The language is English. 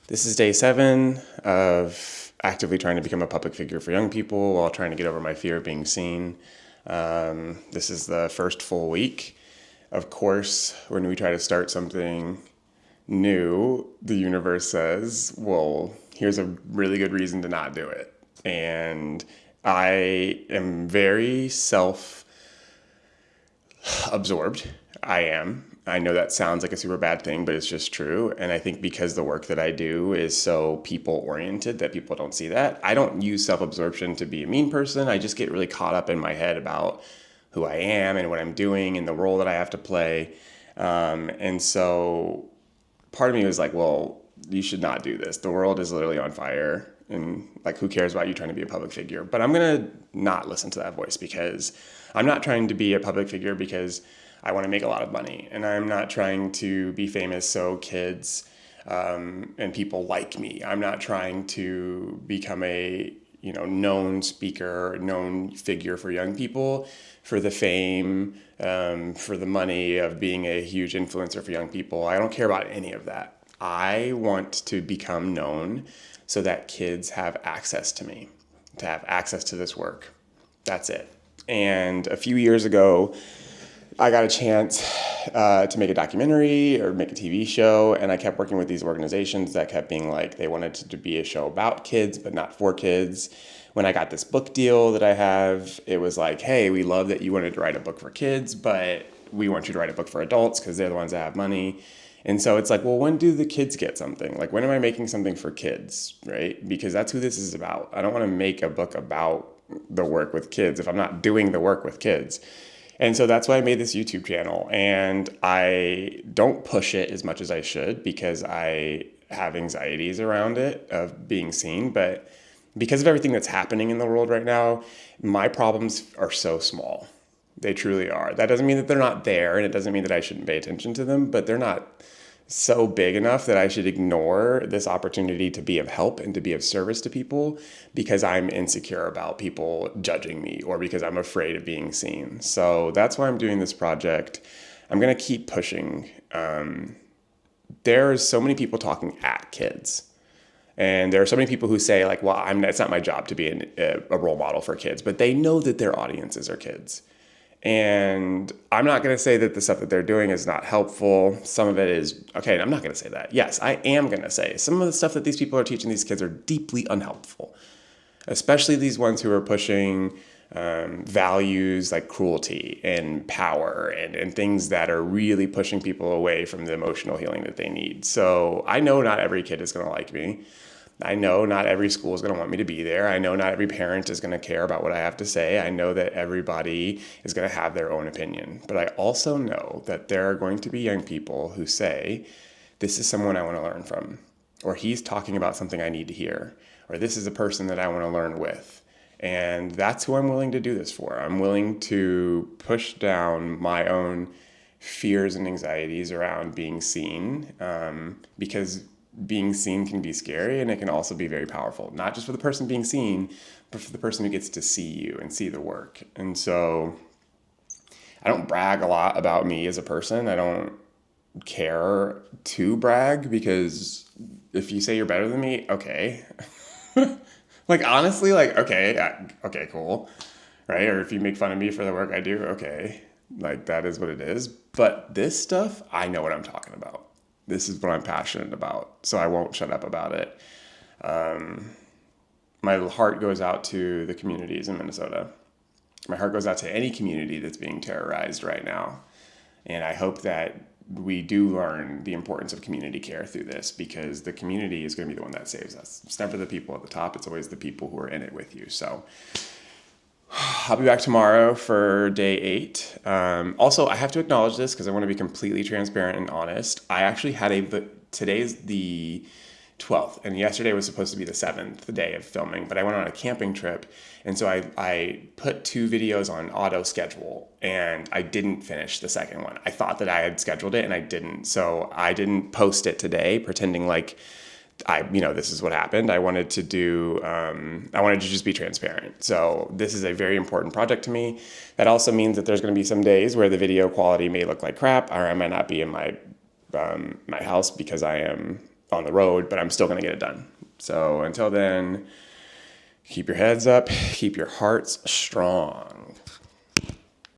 This is day 7 of actively trying to become a public figure for young people while trying to get over my fear of being seen. This is the first full week. Of course, when we try to start something new, the universe says, well, here's a really good reason to not do it. And I am very self absorbed. I am. I know that sounds like a super bad thing, but it's just true. And I think because the work that I do is so people oriented that people don't see that. I don't use self absorption to be a mean person. I just get really caught up in my head about who I am and what I'm doing and the role that I have to play. And so part of me was like, well, you should not do this. The world is literally on fire. And like, who cares about you trying to be a public figure? But I'm going to not listen to that voice because I'm not trying to be a public figure because I want to make a lot of money. And I'm not trying to be famous so kids and people like me. I'm not trying to become a known speaker, known figure for young people for the fame, for the money of being a huge influencer for young people. I don't care about any of that. I want to become known so that kids have access to me, to have access to this work. That's it. And a few years ago, I got a chance to make a documentary or make a TV show, and I kept working with these organizations that kept being like, they wanted to be a show about kids, but not for kids. When I got this book deal that I have, it was like, hey, we love that you wanted to write a book for kids, but we want you to write a book for adults because they're the ones that have money. And so it's like, well, when do the kids get something? Like, when am I making something for kids, right? Because that's who this is about. I don't want to make a book about the work with kids if I'm not doing the work with kids. And so that's why I made this YouTube channel. And I don't push it as much as I should because I have anxieties around it of being seen. But because of everything that's happening in the world right now, my problems are so small. They truly are. That doesn't mean that they're not there, and it doesn't mean that I shouldn't pay attention to them, but they're not so big enough that I should ignore this opportunity to be of help and to be of service to people because I'm insecure about people judging me or because I'm afraid of being seen. So that's why I'm doing this project. I'm going to keep pushing. There's so many people talking at kids. And there are so many people who say, like, well, it's not my job to be a role model for kids, but they know that their audiences are kids. And I'm not going to say that the stuff that they're doing is not helpful. Some of it is, okay, I'm not going to say that. Yes, I am going to say some of the stuff that these people are teaching these kids are deeply unhelpful, especially these ones who are pushing values like cruelty and power and things that are really pushing people away from the emotional healing that they need. So I know not every kid is going to like me. I know not every school is going to want me to be there. I know not every parent is going to care about what I have to say. I know that everybody is going to have their own opinion. But I also know that there are going to be young people who say, this is someone I want to learn from, or he's talking about something I need to hear, or this is a person that I want to learn with. And that's who I'm willing to do this for. I'm willing to push down my own fears and anxieties around being seen because being seen can be scary, and it can also be very powerful, not just for the person being seen, but for the person who gets to see you and see the work. And so I don't brag a lot about me as a person. I don't care to brag because if you say you're better than me, okay. Like, honestly, like, okay, cool. Right? Or if you make fun of me for the work I do, okay. Like, that is what it is. But this stuff, I know what I'm talking about. This is what I'm passionate about, so I won't shut up about it. My heart goes out to the communities in Minnesota. My heart goes out to any community that's being terrorized right now. And I hope that we do learn the importance of community care through this because the community is going to be the one that saves us. It's never the people at the top. It's always the people who are in it with you. So I'll be back tomorrow for day 8. Also, I have to acknowledge this because I want to be completely transparent and honest. I actually had today's the 12th, and yesterday was supposed to be the 7th day of filming, but I went on a camping trip, and so I put 2 videos on auto schedule, and I didn't finish the second one. I thought that I had scheduled it, and I didn't, so I didn't post it today, pretending like this is what happened. I wanted to just be transparent. So this is a very important project to me. That also means that there's going to be some days where the video quality may look like crap, or I might not be in my house because I am on the road, but I'm still going to get it done. So until then, keep your heads up, keep your hearts strong.